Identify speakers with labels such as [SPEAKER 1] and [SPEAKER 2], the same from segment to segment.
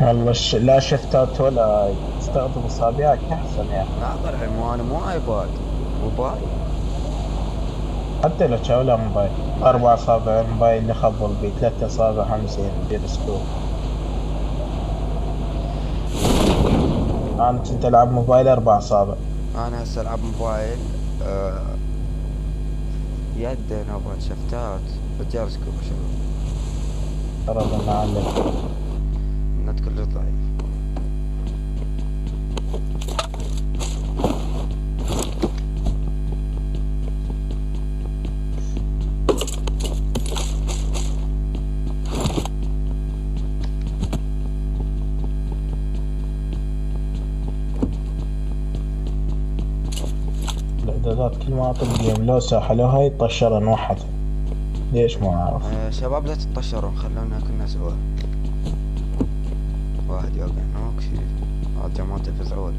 [SPEAKER 1] والله لا شفتات ولا تستخدم اصابعك احسن يا اخي.
[SPEAKER 2] لا طلع مو انا مو ايباد، موبايل.
[SPEAKER 1] حتى لو تشاولها موبايل،
[SPEAKER 2] ما
[SPEAKER 1] 4 أصابع موبايل اللي خبل بيه، 3 أصابع هم زين في سكوب. أنا كنت ألعب موبايل 4 أصابع.
[SPEAKER 2] انا هسه العب موبايل يد نوبات شفتات رجال سكوب شباب.
[SPEAKER 1] ترى بالله عليك.
[SPEAKER 2] النت كله ضعيف.
[SPEAKER 1] الإعدادات كل ما أطق جيم لو ساحلوها يطشر نوحدها. ليش ما أعرف.
[SPEAKER 2] شباب لا تطشرون، خلونا كنا سوا. واحد يوقع هناك شي هاد جماعة يفزعوله.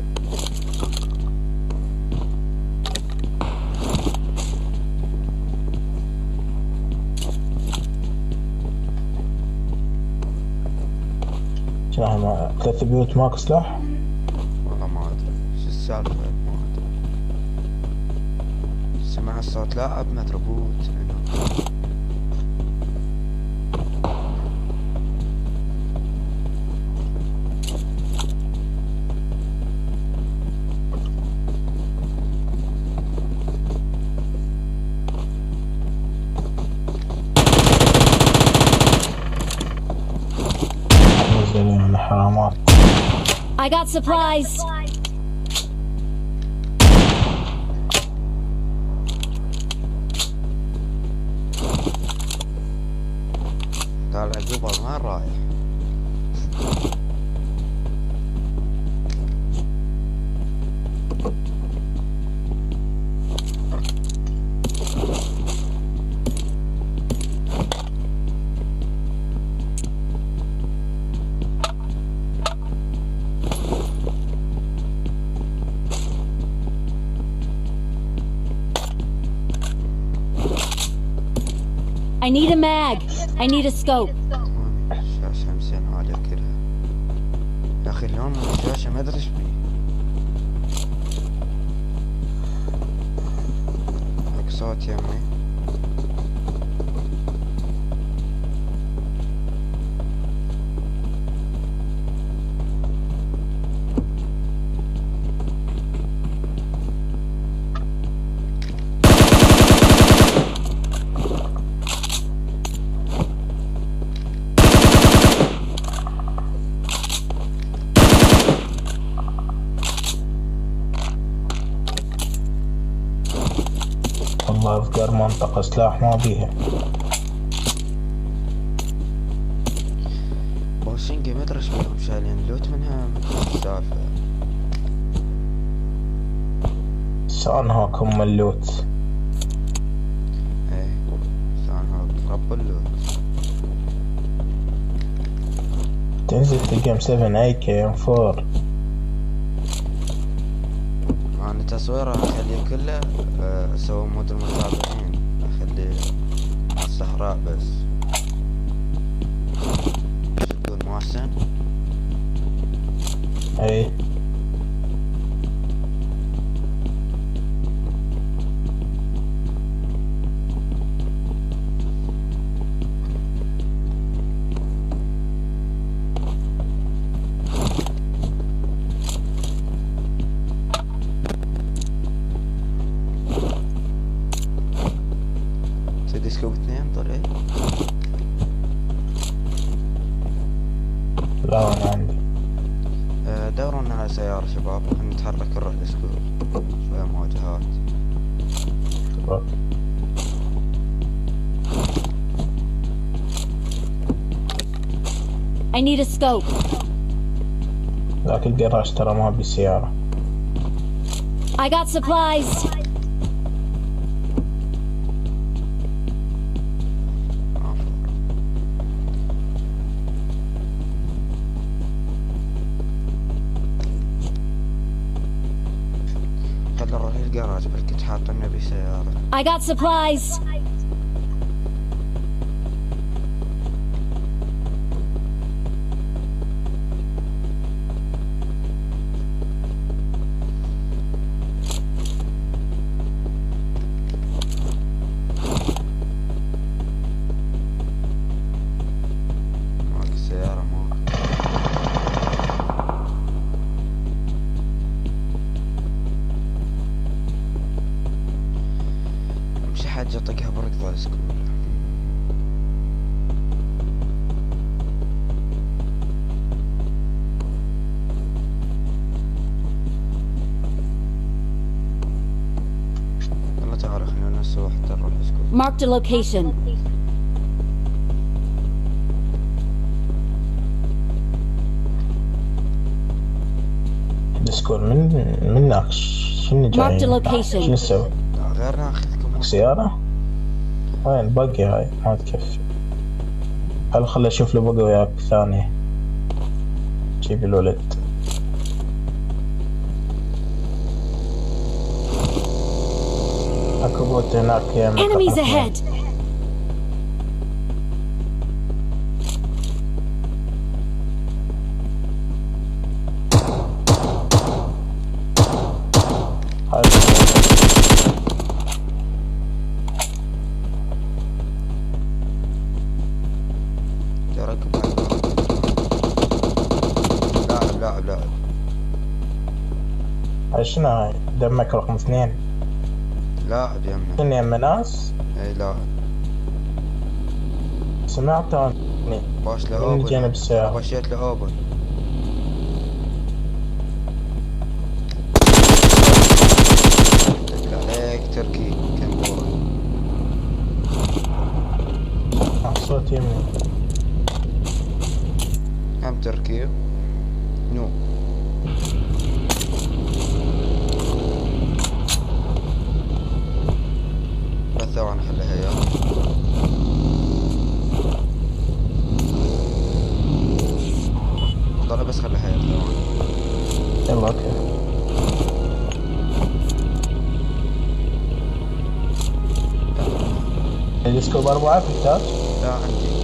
[SPEAKER 1] شنو ما 3 بيوت ماكو سلاح.
[SPEAKER 2] والله ما ادري شو السالفة، ما ادري. سمع الصوت لاعب متربوط هنا.
[SPEAKER 1] نزلوا من حرامات.
[SPEAKER 3] I got supplies.
[SPEAKER 2] طالع قبل وين رايح؟
[SPEAKER 3] I need a mag. I need a scope.
[SPEAKER 2] الشاشة مسين عالية كلها. يا اخي اللون من الشاشة ما ادري ايش بيه. هيك صوت يمي.
[SPEAKER 1] والله أذكر منطقة سلاح ما بيها.
[SPEAKER 2] بوشنجي ما ادري ايش بيهم شايلين لوت منها، ايش السالفة.
[SPEAKER 1] سانهوك هم اللوت.
[SPEAKER 2] ايه سان هوك رب اللوت.
[SPEAKER 1] تنزل تلقى M7 أي KM4.
[SPEAKER 2] انا تصويره اخليه كله اسوي مود المتابعين، اخليه على الصحراء بس. شو تقول محسن؟
[SPEAKER 1] أي
[SPEAKER 2] تدي سكوب 2 طريق.
[SPEAKER 1] لا أنا عندي.
[SPEAKER 2] دورونا على سيارة شباب، خلينا نتحرك نروح لسكول شوية مواجهات.
[SPEAKER 3] I need a scope.
[SPEAKER 1] ذاك الجراج ترى ما بسيارة.
[SPEAKER 3] I got supplies.
[SPEAKER 2] خلنا نروح للجراج بلكي حاطنا بسيارة.
[SPEAKER 3] I got supplies.
[SPEAKER 2] هاي سكول. يلا تعال خلينا نسوي حتى نروح سكول.
[SPEAKER 3] Marked a location.
[SPEAKER 1] السكول منك شنو
[SPEAKER 3] Marked a
[SPEAKER 1] جاي؟
[SPEAKER 3] location.
[SPEAKER 1] شنو نسوي؟
[SPEAKER 2] لا غير ناخذكم.
[SPEAKER 1] سيارة؟ وين باقي هاي ما تكفي. هل خلي اشوف له بقى وياك ثانية. جيب الولد. اكو بوت هناك يمك.
[SPEAKER 3] Enemies ahead.
[SPEAKER 2] ركب لاعب.
[SPEAKER 1] هاي شنو هاي؟ دمك رقم 2.
[SPEAKER 2] لاعب يمنا.
[SPEAKER 1] شنو يم ناس؟
[SPEAKER 2] اي لاعب.
[SPEAKER 1] سمعت اني
[SPEAKER 2] باش له
[SPEAKER 1] من
[SPEAKER 2] اوبن.
[SPEAKER 1] جانب السيارة.
[SPEAKER 2] باشيت له اوبن. عليك تركي كنبورة.
[SPEAKER 1] صوت يمي.
[SPEAKER 2] هم تركي. نو. بس ثواني خليها يا. طلع بس خليها يا ثواني.
[SPEAKER 1] يلا اوكي. السكوب 4 في التاج.
[SPEAKER 2] لا عندي.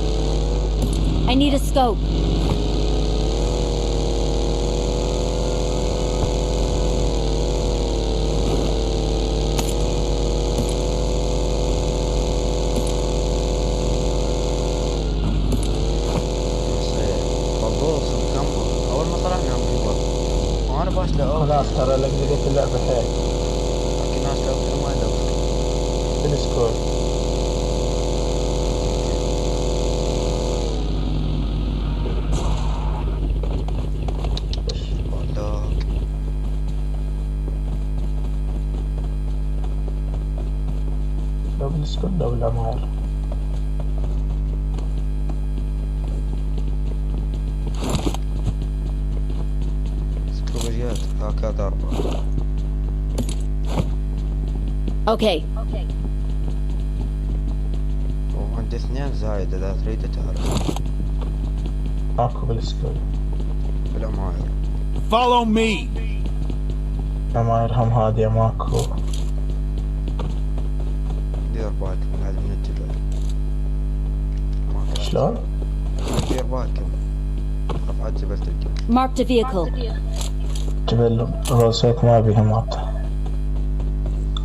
[SPEAKER 3] I need a scope.
[SPEAKER 2] بلبوص وكمبر. اول ما طلعنا من البر وانا باش له اوبن.
[SPEAKER 1] خلاص ترى لقيت اللعبة حيل.
[SPEAKER 2] لكن ناس لو ما لو
[SPEAKER 1] بالسكوب.
[SPEAKER 2] والله
[SPEAKER 1] لو بالسكوب لو بالعماير.
[SPEAKER 2] سكروبجيات هكذا 4.
[SPEAKER 3] Okay.
[SPEAKER 2] وعندي 2 زايد اذا تريد تعرف.
[SPEAKER 1] ماكو بالسكوب.
[SPEAKER 2] بالعماير.
[SPEAKER 4] Follow me.
[SPEAKER 1] عماير هم هادية ماكو.
[SPEAKER 2] دير بالك من هذا من الجبل.
[SPEAKER 1] شلون؟
[SPEAKER 2] دير بالك رفعت جبل تلقى.
[SPEAKER 3] Marked a vehicle.
[SPEAKER 1] جبل روسيك ما بيها مات.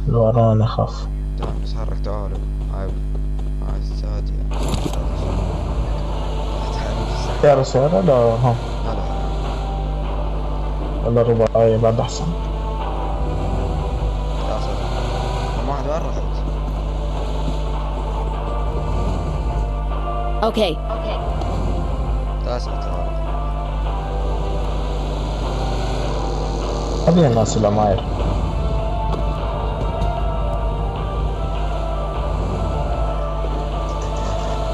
[SPEAKER 1] الوراني اخاف.
[SPEAKER 2] تمام بس حرك تعالوا. هاي السادية.
[SPEAKER 1] سيارة سيارة لا هم.
[SPEAKER 2] لا
[SPEAKER 1] ولا رباعية بعد احسن.
[SPEAKER 2] لا صدق. ما واحد وين رحت؟
[SPEAKER 3] Okay.
[SPEAKER 2] تاسع تعال.
[SPEAKER 1] هذه الناس العماير.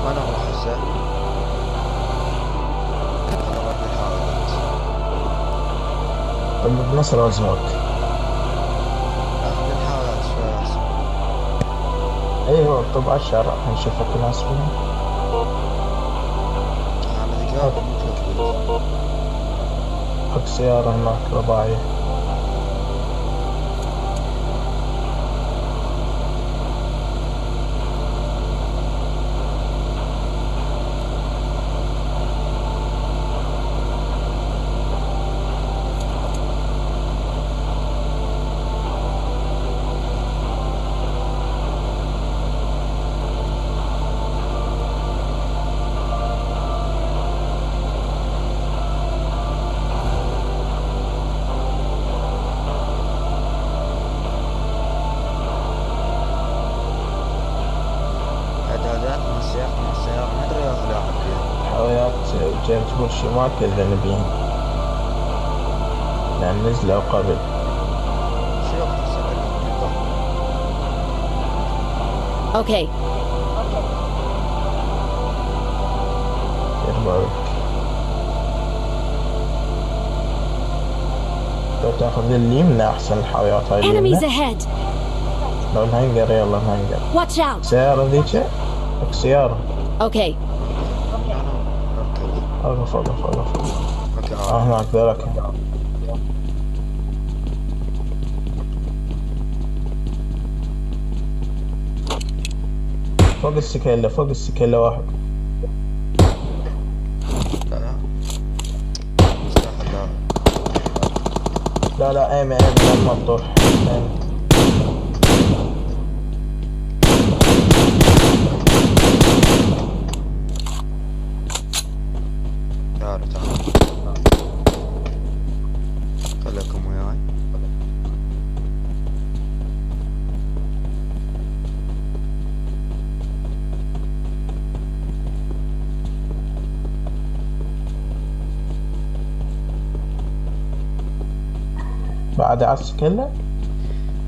[SPEAKER 2] وين اروح هسه؟ اروح للحائط.
[SPEAKER 1] بنصر ازواج.
[SPEAKER 2] اخذ الحائط شوي احسن.
[SPEAKER 1] ايوه طب على الشارع نشوفك ناس فيهم.
[SPEAKER 2] انا ذكاء مثلك قلت.
[SPEAKER 1] حق سيارة هناك رباعية. مالت جيمس بوش مالت الذنبين لأن نزلوا قبل.
[SPEAKER 2] شوف السبب.
[SPEAKER 3] Okay.
[SPEAKER 1] يربعك لو تاخذ اليمنى أحسن الحاويات هاي
[SPEAKER 3] Enemies
[SPEAKER 1] اليمنى.
[SPEAKER 3] ahead.
[SPEAKER 1] لو الهنجر يلا الهنجر.
[SPEAKER 3] Watch out.
[SPEAKER 1] سيارة ذيك لك سيارة.
[SPEAKER 3] Okay.
[SPEAKER 1] أقف أقف أقف.
[SPEAKER 2] اوكي
[SPEAKER 1] هناك ذلك. فوق السكيلة فوق السكيلة واحد.
[SPEAKER 2] لا مستحيل. لا
[SPEAKER 1] لا ايمي لما تطوح ايمي.
[SPEAKER 2] تعالوا خليكم وياي.
[SPEAKER 1] بعد على السكيلة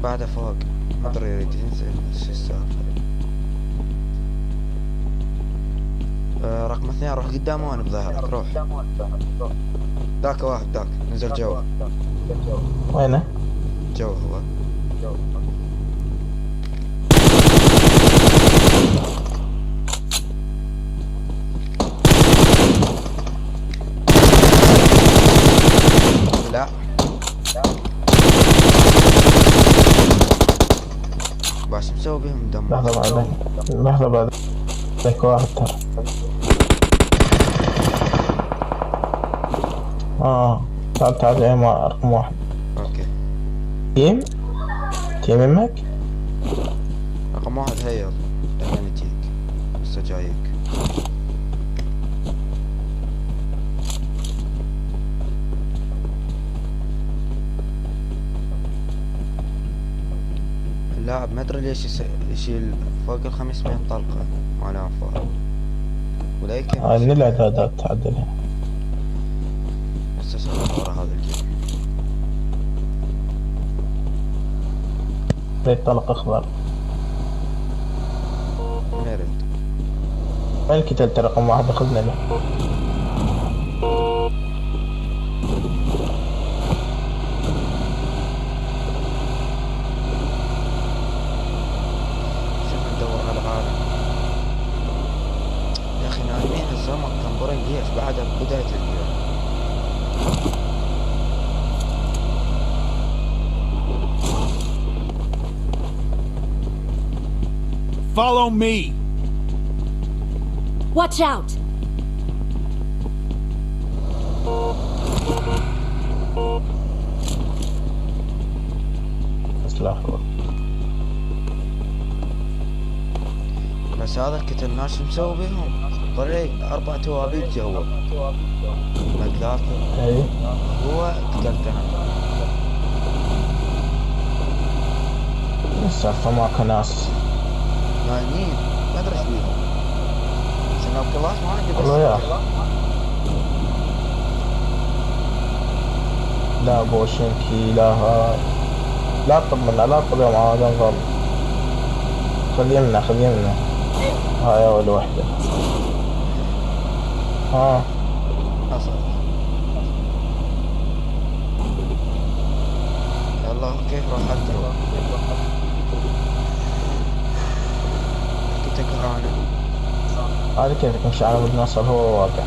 [SPEAKER 2] بعد فوق ما ادري يريد ينزل شو السالفة. رقم 2 روح قدام وانا بظهرك. روح ذاك واحد ذاك نزل جوا.
[SPEAKER 1] وينه؟
[SPEAKER 2] جوا هو. لا باش مسوي بهم دم.
[SPEAKER 1] لحظة بعدك لحظة بعدك ذاك واحد ترى. تعال تعال جاي مع رقم واحد.
[SPEAKER 2] اوكي
[SPEAKER 1] تيم يمك.
[SPEAKER 2] رقم واحد هيا لما نجيك لسه جايك. اللاعب ما ادري ليش يشيل فوق ال500 طلقة مال انفار ولا يمكن
[SPEAKER 1] هاي من الاعدادات تعدلها.
[SPEAKER 2] بس اسوي ورا هذا الجيم.
[SPEAKER 1] ريد طلق اخضر.
[SPEAKER 2] ما يرد.
[SPEAKER 1] وين الكتل رقم واحد اخذنا له.
[SPEAKER 2] ندور على العالم يا اخي. نايمين الزمن تنظرين ليش بعد بداية الجيم.
[SPEAKER 4] Follow me.
[SPEAKER 3] Watch out.
[SPEAKER 1] بس الاخضر.
[SPEAKER 2] بس هذا الكتل شو مسوي بهم؟ طلع 4 توابيت جوا. ما 3
[SPEAKER 1] اي
[SPEAKER 2] هو قتلته انا.
[SPEAKER 1] لسه ماكو ناس.
[SPEAKER 2] نايمين ما ادري ايش بيهم. سناب كلاس ما عندي
[SPEAKER 1] والله يا
[SPEAKER 2] بس.
[SPEAKER 1] لا بوشنكي لا هاي. لا تطمنا لا تطمنا مع هذا الغلط. خذ يمنا خذ يمنا. هاي اول وحدة.
[SPEAKER 2] حصل. يلا كيف راح ادرو. كنت كهرانة.
[SPEAKER 1] هذا كيف مش على مود نصر هو واقع.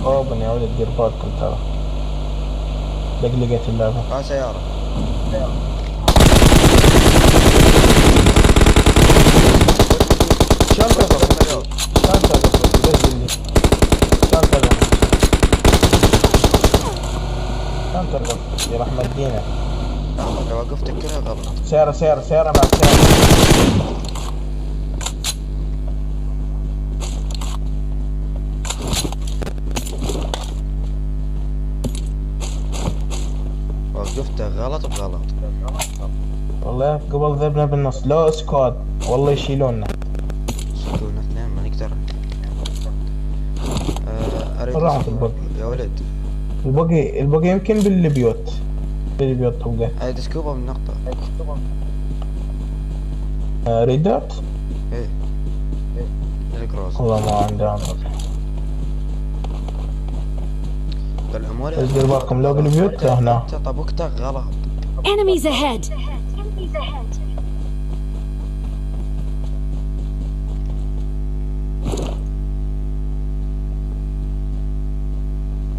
[SPEAKER 1] اوبن يا ولد دير بالكم ترى. لقلقت اللعبة.
[SPEAKER 2] هاي سيارة.
[SPEAKER 1] شلون تقف؟ شلون تقف؟ ليش اللي؟ شلون تقف؟ شلون تقف؟ يا رحمة دينك.
[SPEAKER 2] لو وقفتك كلها غلط.
[SPEAKER 1] سيارة مع سيارة.
[SPEAKER 2] وقفته غلط بغلط.
[SPEAKER 1] والله قبل ذبنا بالنص لو سكواد والله يشيلونا.
[SPEAKER 2] يشيلونا اثنين ما نقدر. اريد
[SPEAKER 1] راحت
[SPEAKER 2] سكوب
[SPEAKER 1] الباقي.
[SPEAKER 2] يا ولد.
[SPEAKER 1] الباقي يمكن بالبيوت تبقى.
[SPEAKER 2] اريد سكوبه من نقطة.
[SPEAKER 1] ريدات
[SPEAKER 2] ايه الكروز.
[SPEAKER 1] والله ما عندي عمر.
[SPEAKER 2] بالعمولة
[SPEAKER 1] دير بالكم لو بالبيوت هنا.
[SPEAKER 2] طبقتك غلط.
[SPEAKER 3] Enemies ahead!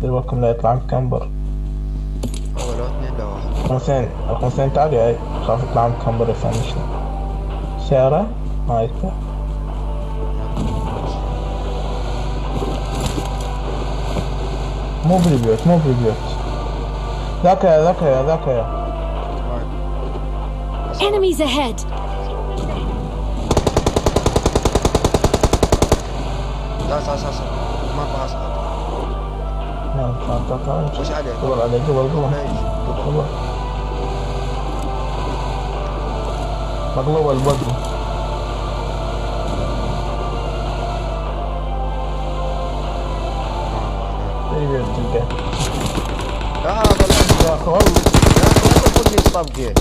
[SPEAKER 1] دير بالكم لا يطلع عند كامبر.
[SPEAKER 2] هو لو اثنين لو واحد.
[SPEAKER 1] الخمسين تعالي هاي خاف يطلع عند كامبر يفنشنا. سيارة هاي مو بالبيوت ذاك يا
[SPEAKER 3] Enemies ahead!
[SPEAKER 2] لا صار ما ابغى اصعد.
[SPEAKER 1] نعم تعال
[SPEAKER 2] وش عليك؟
[SPEAKER 1] قبل عليه قبل مقلوب البقي. بالبيوت تلقاه.
[SPEAKER 2] لا والله
[SPEAKER 1] يا اخي والله
[SPEAKER 2] لا تطبقني الطبقة.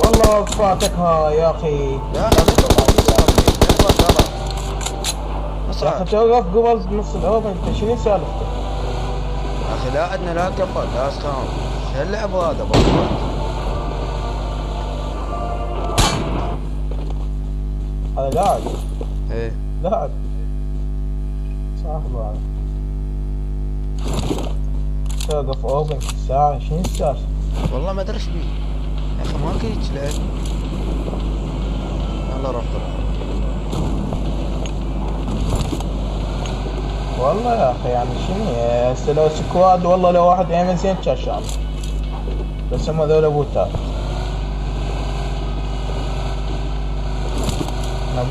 [SPEAKER 1] والله فاتك ها يا اخي.
[SPEAKER 2] لا تطبقني الطبقة. يلا غلط.
[SPEAKER 1] يا اخي
[SPEAKER 2] اصعد.
[SPEAKER 1] توقف قبل نص الاوضه انت شنو سالفتك؟
[SPEAKER 2] يا اخي لا عندنا لا قبل لا اسخان. شو اللعب هذا والله؟
[SPEAKER 1] هذا لاعب
[SPEAKER 2] ايه
[SPEAKER 1] صاحب هذا توقف اوبن كل ساعة شنو السالفة؟
[SPEAKER 2] والله ما ادري ايش بيه. يا اخي ما كنت لعب. يلا روح طلع.
[SPEAKER 1] والله يا اخي يعني شنو هسه لو سكواد والله لو واحد ايمن زين كان شاط بس هم ذولا بوتات.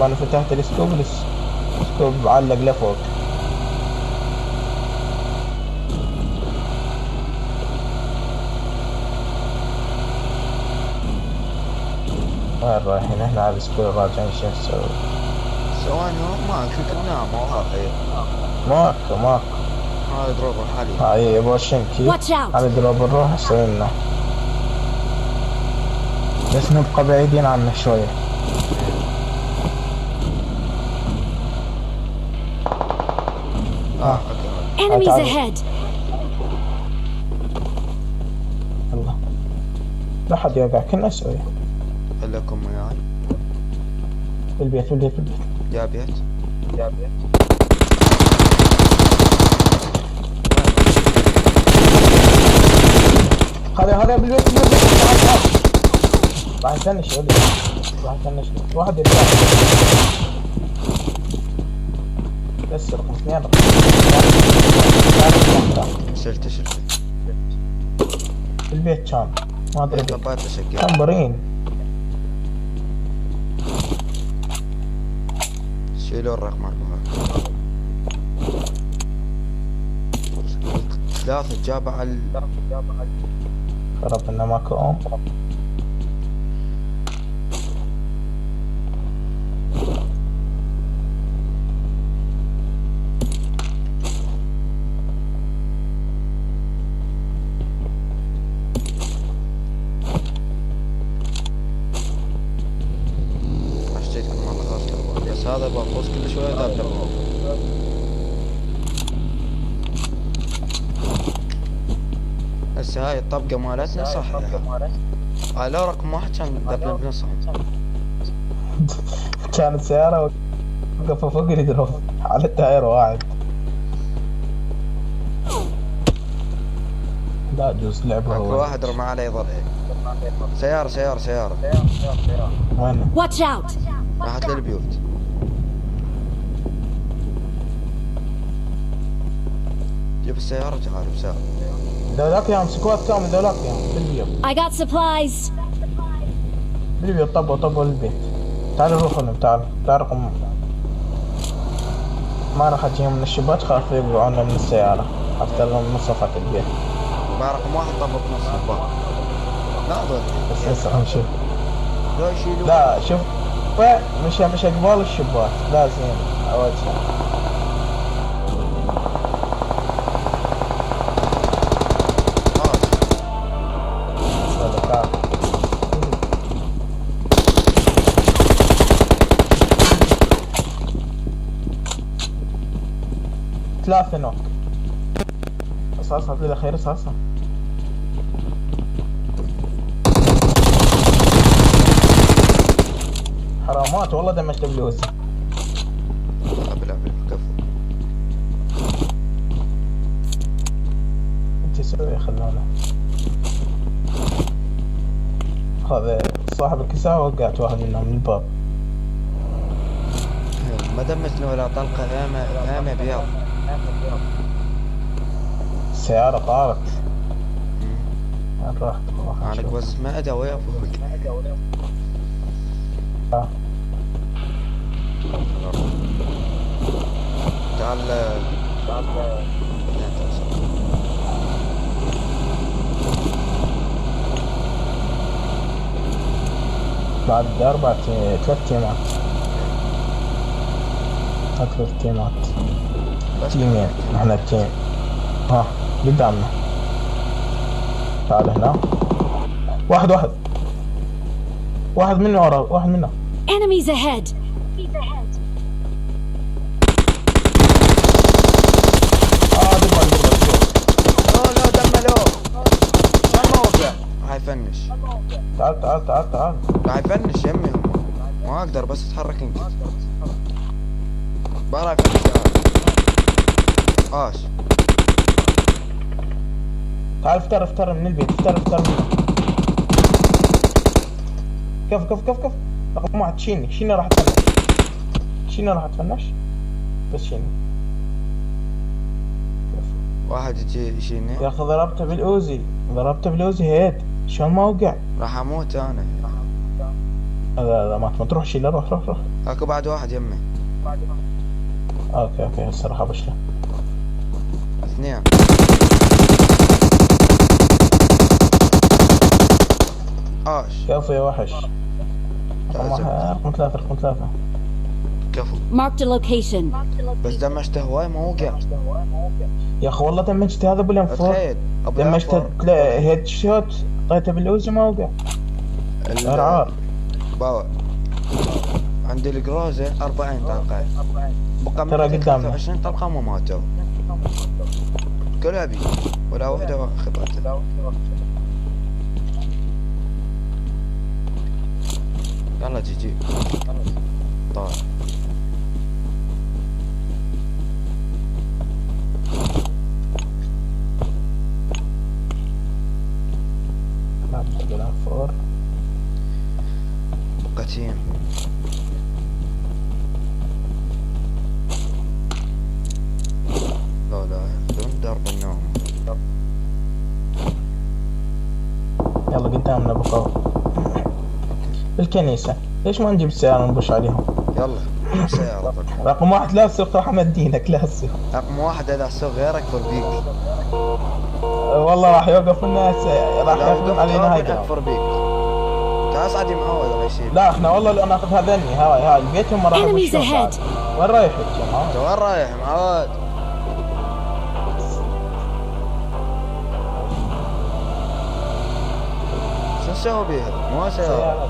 [SPEAKER 1] انا فتحت السكوب معلق لفوق. وين رايحين احنا على السكول راجعين شو نسوي؟
[SPEAKER 2] ثواني ما كنت نام واقعي.
[SPEAKER 1] ماكو
[SPEAKER 2] هذا دروب حالي.
[SPEAKER 1] هاي يبغى شنكي
[SPEAKER 3] Watch out!
[SPEAKER 1] على دروب نروح نسوي لنا بس نبقى بعيدين عنه شوية.
[SPEAKER 2] اوكي.
[SPEAKER 3] Enemies
[SPEAKER 1] تعال.
[SPEAKER 3] ahead!
[SPEAKER 1] الله لا حد يوقع كنا نسوي
[SPEAKER 2] لكم وياي.
[SPEAKER 1] بالبيت
[SPEAKER 2] يا بيت.
[SPEAKER 1] هذا بالبيت راح يفنش واحد يرجع بس رقم اثنين
[SPEAKER 2] شلت
[SPEAKER 1] بالبيت كان ما ادري
[SPEAKER 2] طبعت اشقى.
[SPEAKER 1] كمبرين
[SPEAKER 2] شيلوا الرقم 4. 3 جابه على
[SPEAKER 1] خرب انه ماكو ام.
[SPEAKER 2] اشتيتكم والله خلاص. بس هذا بقوس كل شويه دابدب. هسه هاي الطبقة مالتنا صحيحة. لا رقم 1 كان دبل بنصهم.
[SPEAKER 1] كانت سيارة وقفوا فوق الدروب على التاير واحد. لا جوز لعبه
[SPEAKER 2] اكو
[SPEAKER 1] هو.
[SPEAKER 2] واحد رمى علي ضلعي. سيارة
[SPEAKER 1] وين؟
[SPEAKER 3] Watch out!
[SPEAKER 2] راحت للبيوت. جيب السيارة تعال بساعة.
[SPEAKER 1] ذولاك يا سكواد كامل ذولاك يا بالبيوت
[SPEAKER 3] I got supplies!
[SPEAKER 1] طبوا البيت. تعال نروح لهم تعال رقم ما راح اجيهم من الشباك خاف يوقعونا من السيارة حتى لهم نصفت البيت.
[SPEAKER 2] ما رقم 1 طبق نص الباب. لا ضل.
[SPEAKER 1] بس هسه نشوف
[SPEAKER 2] لا يشيلوا.
[SPEAKER 1] لا شوف، مش قبال الشباك لازم وجهه. يلا تعال. 3 نوك. اصاصها في الاخير اصاصها. حرامات والله دمجت بلوزي.
[SPEAKER 2] ابلع بالكفو.
[SPEAKER 1] انت تسوي خلونا. هذا صاحب الكساء وقعت واحد منهم من الباب.
[SPEAKER 2] ما دمجنا ولا طلقة. ياما بيض.
[SPEAKER 1] السيارة طارت. وين راحت؟
[SPEAKER 2] انا بس ما ادري وين فوق. تعال لا توصل.
[SPEAKER 1] بعد 3 تيمات. 3 تيمات.
[SPEAKER 2] بس
[SPEAKER 1] تيمين احنا التيم. ها قدامنا. تعال هنا. واحد منه ورا واحد منه.
[SPEAKER 3] Enemies ahead!
[SPEAKER 2] لا دملوه. ما وقع. راح يفنش.
[SPEAKER 1] تعال.
[SPEAKER 2] راح يفنش يمي. ما اقدر بس اتحرك انت. بقى يفنش. اش
[SPEAKER 1] تعال افتر من البيت. افتر منه. كف. رقم 1 شيني راح تفنش. بس شيني.
[SPEAKER 2] واحد يجي يشيلني.
[SPEAKER 1] يا اخي ضربته بالاوزي هيد. شلون ما وقع؟
[SPEAKER 2] راح اموت انا.
[SPEAKER 1] لا ما تروح شيله. روح.
[SPEAKER 2] اكو بعد واحد يمي.
[SPEAKER 1] اوكي هسه راح ابشله.
[SPEAKER 2] 2. اش
[SPEAKER 1] كفو يا وحش.
[SPEAKER 2] لازم.
[SPEAKER 1] رقم 3.
[SPEAKER 2] كفو.
[SPEAKER 3] Marked a location.
[SPEAKER 2] بس دمجته هواي ما وقع.
[SPEAKER 1] يا اخي والله دمجت هذا بالانفور.
[SPEAKER 2] تخيل
[SPEAKER 1] دمجت هيد شوت. طيته بالاوزي ما وقع. عار.
[SPEAKER 2] باوع عندي الجروزة 40 طلقة. بقى
[SPEAKER 1] ترى قدامنا
[SPEAKER 2] 23 طلقة وما ماتوا. كلها بي ولا وحدة خبرته. يلا جي طار.
[SPEAKER 1] لا بالانفور.
[SPEAKER 2] بقتين. لا دون درب النوم.
[SPEAKER 1] يلا قدامنا بقى بالكنيسة. ليش ما نجيب السيارة نبش عليهم؟
[SPEAKER 2] يلا سيارة.
[SPEAKER 1] رقم 1 لا تسوق. راح امدينك لا تسوق.
[SPEAKER 2] رقم 1 اذا سوق غيرك بربيك.
[SPEAKER 1] والله راح يوقف الناس. راح ياخذون علينا هاي
[SPEAKER 2] اكفر بيك. كاس عادي معود راح يشيل.
[SPEAKER 1] لا احنا والله لو ناخذ هذني هاي البيت هم راح
[SPEAKER 3] Enemies
[SPEAKER 1] يخشون بعد.
[SPEAKER 3] ahead!
[SPEAKER 1] وين رايح الجماعة؟
[SPEAKER 2] انت وين رايح معود؟ شو نسوي بيها؟ مو سيارة.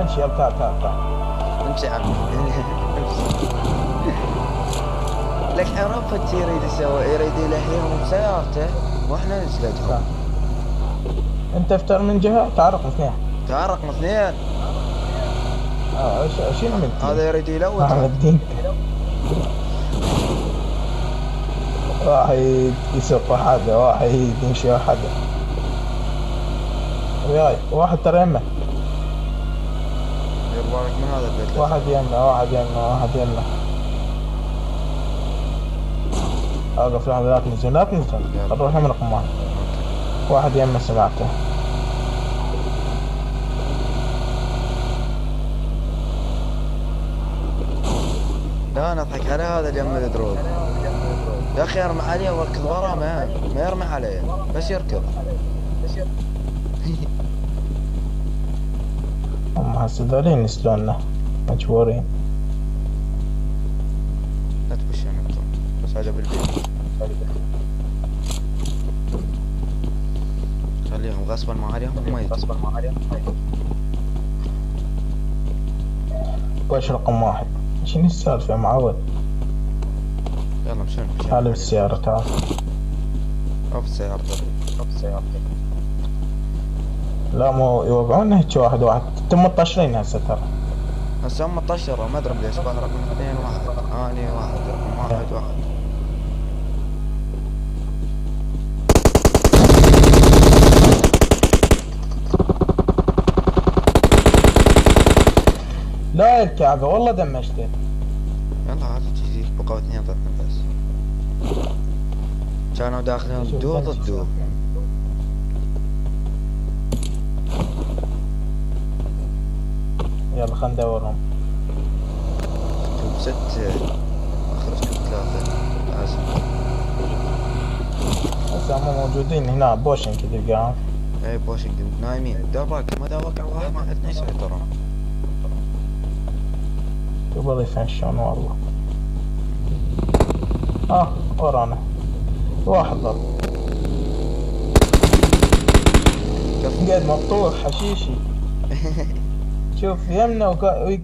[SPEAKER 1] امشي يلا تعال.
[SPEAKER 2] امشي عمي. لك عرفت يريد يلهيهم بسيارته واحنا نجلدهم.
[SPEAKER 1] انت افتر من جهة. تعال رقم 2.
[SPEAKER 2] تعال رقم 2.
[SPEAKER 1] شنو عملت؟
[SPEAKER 2] هذا يريد يلوث.
[SPEAKER 1] الدين. واحد يسوق واحد يمشي واحد. وياي واحد ترى يمه.
[SPEAKER 2] دير بالك من هذا البيت.
[SPEAKER 1] واحد يمه. اوقف لهم. لا تنزل. نروح من رقم 1. واحد يمه سمعته.
[SPEAKER 2] لا نضحك على هذا اللي يمه الدروب. يا اخي ارمي عليه واركض وراه. ما يرمي عليه بس يركض.
[SPEAKER 1] هم هسه ذولين يسلوننا مجبورين.
[SPEAKER 2] لا تبش نقطة بس عجب البيت. خليهم غصبا ما عليهم وما يجوا.
[SPEAKER 1] وش رقم واحد؟ شنو السالفة يا معود؟
[SPEAKER 2] يلا مشان
[SPEAKER 1] تعال بالسيارة تعال.
[SPEAKER 2] أوف السيارة.
[SPEAKER 1] لا مو يوقعونا هيك واحد واحد. انتم مطشرين هسه ترى.
[SPEAKER 2] هسه هم طشروا ما أدري ليش بقى رقم 2 1 أني 1 رقم 1 1.
[SPEAKER 1] لا يا الكعبة والله دمجته.
[SPEAKER 2] يلا عاد تجي بقوا 2 ضد بس. كانوا داخلين دو ضد دو.
[SPEAKER 1] يلا خلينا ندورهم.
[SPEAKER 2] ست أخرج 3 آسف.
[SPEAKER 1] هسه هم موجودين هنا بوشن كذا تلقاهم.
[SPEAKER 2] اي بوشنج نايمين. دابك ما دابك على واحد ما عندنا يسيطرون.
[SPEAKER 1] قبل يفنشون والله. ورانا واحد ضل قاعد مطوح حشيشي. شوف يمنا